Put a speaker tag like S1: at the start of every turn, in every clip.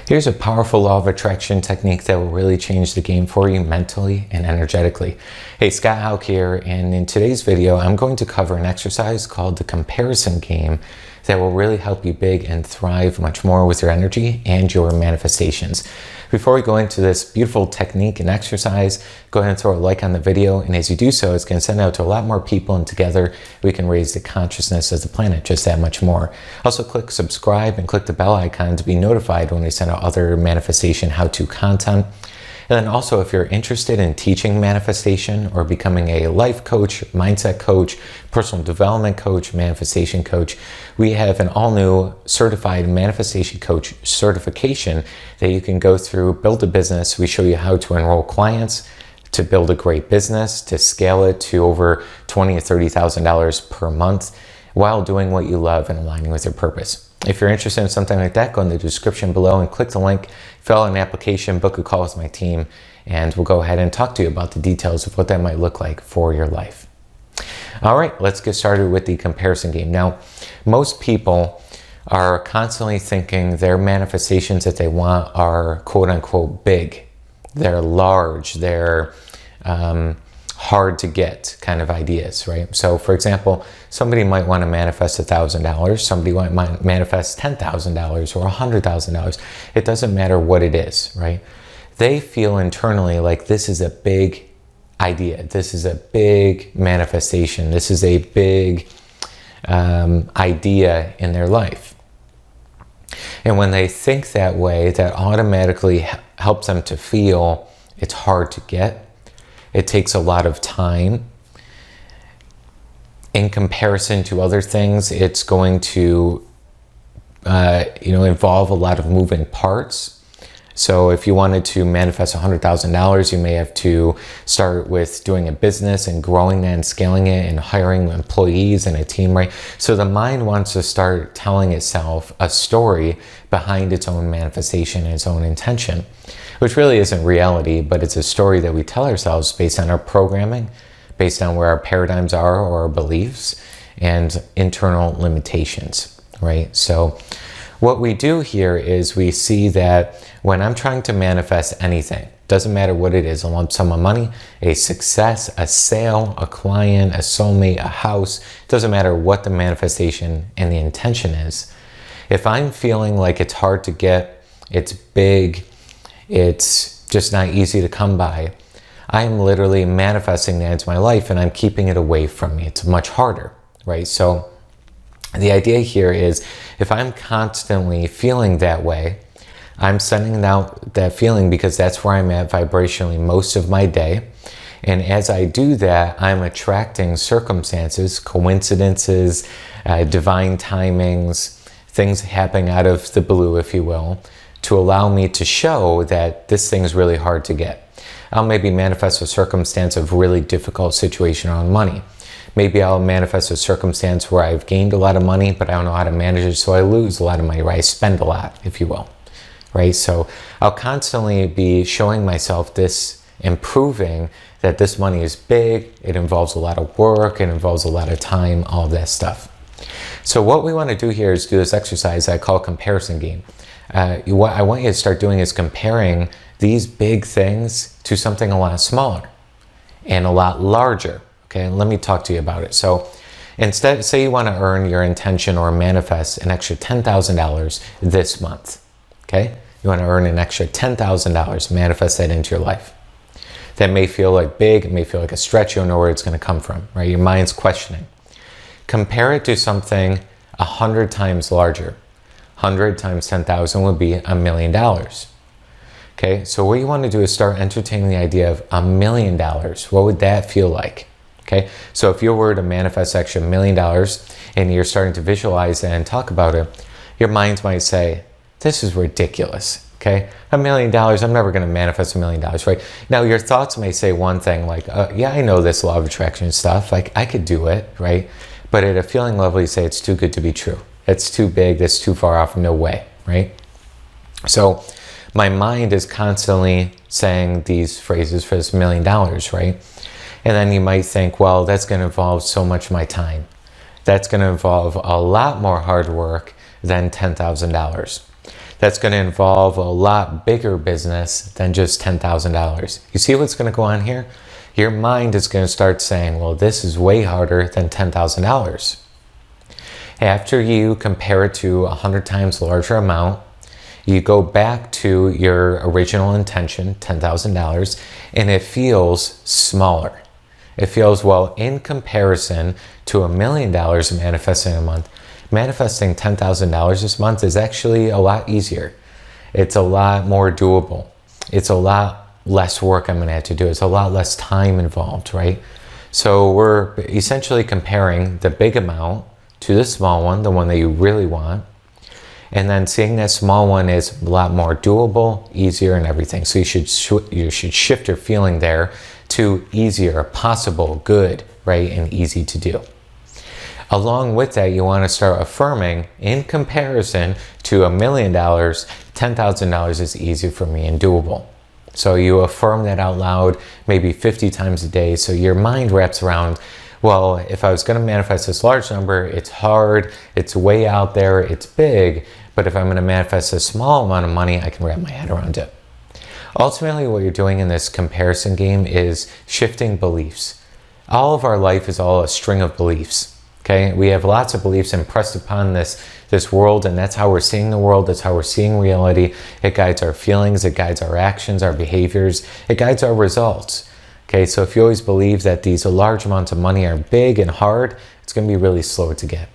S1: Here's a powerful law of attraction technique that will really change the game for you mentally and energetically. Hey, Scott Haug here, and in today's video, I'm going to cover an exercise called the comparison game that will really help you big and thrive much more with your energy and your manifestations. Before we go into this beautiful technique and exercise, go ahead and throw a like on the video, and as you do so, it's going to send out to a lot more people, and together we can raise the consciousness of the planet just that much more. Also, click subscribe and click the bell icon to be notified when we send out other manifestation how-to content. And then also, if you're interested in teaching manifestation or becoming a life coach, mindset coach, personal development coach, manifestation coach, we have an all-new certified manifestation coach certification that you can go through, build a business. We show you how to enroll clients, to build a great business, to scale it to over $20,000 or $30,000 per month while doing what you love and aligning with your purpose. If you're interested in something like that, go in the description below and click the link, fill out an application, book a call with my team, and we'll go ahead and talk to you about the details of what that might look like for your life. All right, let's get started with the comparison game. Now, most people are constantly thinking their manifestations that they want are quote unquote big. They're large, they're hard to get kind of ideas, right? So for example, somebody might want to manifest $1,000, somebody might manifest $10,000 or $100,000. It doesn't matter what it is, right? They feel internally like this is a big idea, this is a big manifestation, this is a big idea in their life. And when they think that way, that automatically helps them to feel it's hard to get. It takes a lot of time. In comparison to other things, it's going to involve a lot of moving parts. So if you wanted to manifest $100,000, you may have to start with doing a business and growing that and scaling it and hiring employees and a team, right? So the mind wants to start telling itself a story behind its own manifestation and its own intention, which really isn't reality, but it's a story that we tell ourselves based on our programming, based on where our paradigms are or our beliefs and internal limitations, right? So what we do here is we see that when I'm trying to manifest anything, doesn't matter what it is, a lump sum of money, a success, a sale, a client, a soulmate, a house, doesn't matter what the manifestation and the intention is. If I'm feeling like it's hard to get, it's big, it's just not easy to come by, I'm literally manifesting that into my life and I'm keeping it away from me. It's much harder, right? So the idea here is if I'm constantly feeling that way, I'm sending out that feeling because that's where I'm at vibrationally most of my day. And as I do that, I'm attracting circumstances, coincidences, divine timings, things happening out of the blue, if you will, to allow me to show that this thing is really hard to get. I'll maybe manifest a circumstance of really difficult situation around money. Maybe I'll manifest a circumstance where I've gained a lot of money, but I don't know how to manage it, so I lose a lot of money, or I spend a lot, if you will, right? So I'll constantly be showing myself this, improving that this money is big, it involves a lot of work, it involves a lot of time, all of that stuff. So what we want to do here is do this exercise I call comparison game. What I want you to start doing is comparing these big things to something a lot smaller and a lot larger. Okay, let me talk to you about it. So instead, say you want to earn your intention or manifest an extra $10,000 this month. Okay, you want to earn an extra $10,000, manifest that into your life. That may feel like big, it may feel like a stretch, you don't know where it's going to come from, right? Your mind's questioning. Compare it to something 100 times larger. 100 times 10,000 would be $1 million. Okay, so what you want to do is start entertaining the idea of $1 million. What would that feel like? Okay, so if you were to manifest extra $1 million and you're starting to visualize that and talk about it, your mind might say, this is ridiculous. Okay, $1 million, I'm never going to manifest $1 million, right? Now your thoughts may say one thing like, yeah, I know this law of attraction stuff, like I could do it, right? But at a feeling level, you say it's too good to be true. It's too big, that's too far off, no way, right? So my mind is constantly saying these phrases for this $1 million, right? And then you might think, well, that's going to involve so much of my time. That's going to involve a lot more hard work than $10,000. That's going to involve a lot bigger business than just $10,000. You see what's going to go on here? Your mind is going to start saying, well, this is way harder than $10,000. After you compare it to 100 times larger amount, you go back to your original intention, $10,000, and it feels smaller. It feels, well, in comparison to $1 million manifesting a month, manifesting $10,000 this month is actually a lot easier. It's a lot more doable. It's a lot less work I'm going to have to do. It's a lot less time involved, right? So we're essentially comparing the big amount to the small one, the one that you really want, and then seeing that small one is a lot more doable, easier, and everything. So you should shift your feeling there to easier, possible, good, right, and easy to do. Along with that, you want to start affirming, in comparison to $1 million, $10,000 is easy for me and doable. So you affirm that out loud, maybe 50 times a day. So your mind wraps around, well, if I was going to manifest this large number, it's hard, it's way out there, it's big. But if I'm going to manifest a small amount of money, I can wrap my head around it. Ultimately, what you're doing in this comparison game is shifting beliefs. All of our life is all a string of beliefs. Okay, we have lots of beliefs impressed upon this world, and that's how we're seeing the world. That's how we're seeing reality. It guides our feelings. It guides our actions, our behaviors. It guides our results. Okay, so if you always believe that these large amounts of money are big and hard, it's going to be really slow to get.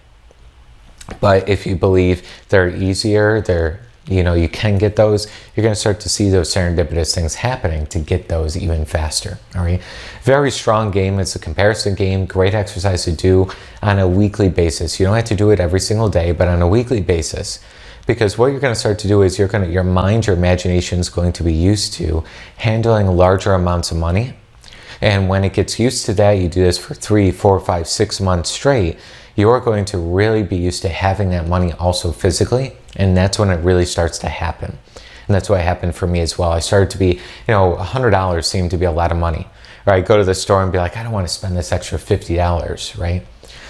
S1: But if you believe they're easier, you can get those, you're going to start to see those serendipitous things happening to get those even faster. All right. Very strong game. It's a comparison game. Great exercise to do on a weekly basis. You don't have to do it every single day, but on a weekly basis. Because what you're going to start to do is your mind, your imagination is going to be used to handling larger amounts of money. And when it gets used to that, you do this for 3, 4, 5, 6 months straight, you're going to really be used to having that money also physically. And that's when it really starts to happen. And that's what happened for me as well. I started to be, $100 seemed to be a lot of money. Or I'd go to the store and be like, I don't want to spend this extra $50, right?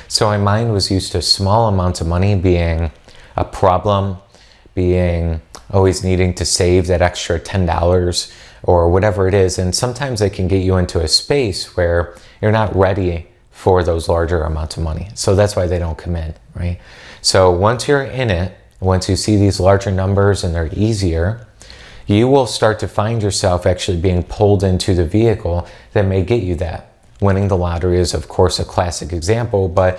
S1: So my mind was used to small amounts of money being a problem, being always needing to save that extra $10 or whatever it is. And sometimes they can get you into a space where you're not ready for those larger amounts of money. So that's why they don't come in, right? So once you're in it, once you see these larger numbers and they're easier, you will start to find yourself actually being pulled into the vehicle that may get you that. Winning the lottery is, of course, a classic example, but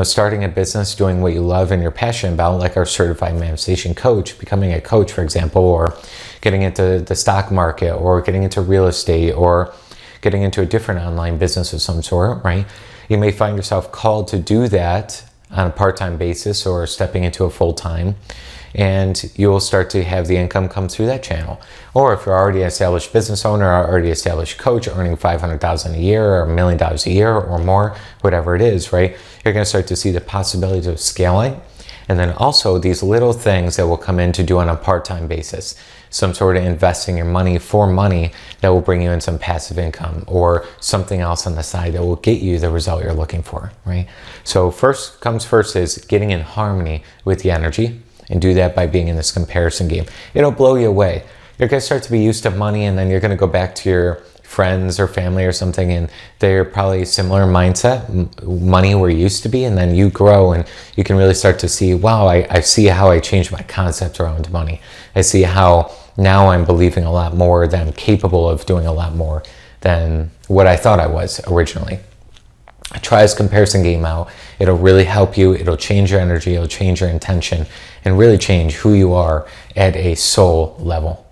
S1: starting a business, doing what you love and you're passionate about, like our certified manifestation coach, becoming a coach, for example, or getting into the stock market, or getting into real estate, or getting into a different online business of some sort, right? You may find yourself called to do that on a part-time basis or stepping into a full-time, and you'll start to have the income come through that channel. Or if you're already an established business owner or already established coach earning $500,000 a year or $1 million a year or more, whatever it is, right? You're going to start to see the possibilities of scaling. And then also these little things that will come in to do on a part-time basis. Some sort of investing your money for money that will bring you in some passive income, or something else on the side that will get you the result you're looking for, right? So first comes first is getting in harmony with the energy, and do that by being in this comparison game. It'll blow you away. You're going to start to be used to money, and then you're going to go back to your friends or family or something, and they're probably similar mindset, money where you used to be, and then you grow and you can really start to see, wow, I see how I changed my concept around money. I see how now I'm believing a lot more, that I'm capable of doing a lot more than what I thought I was originally. Try this comparison game out. It'll really help you. It'll change your energy. It'll change your intention and really change who you are at a soul level.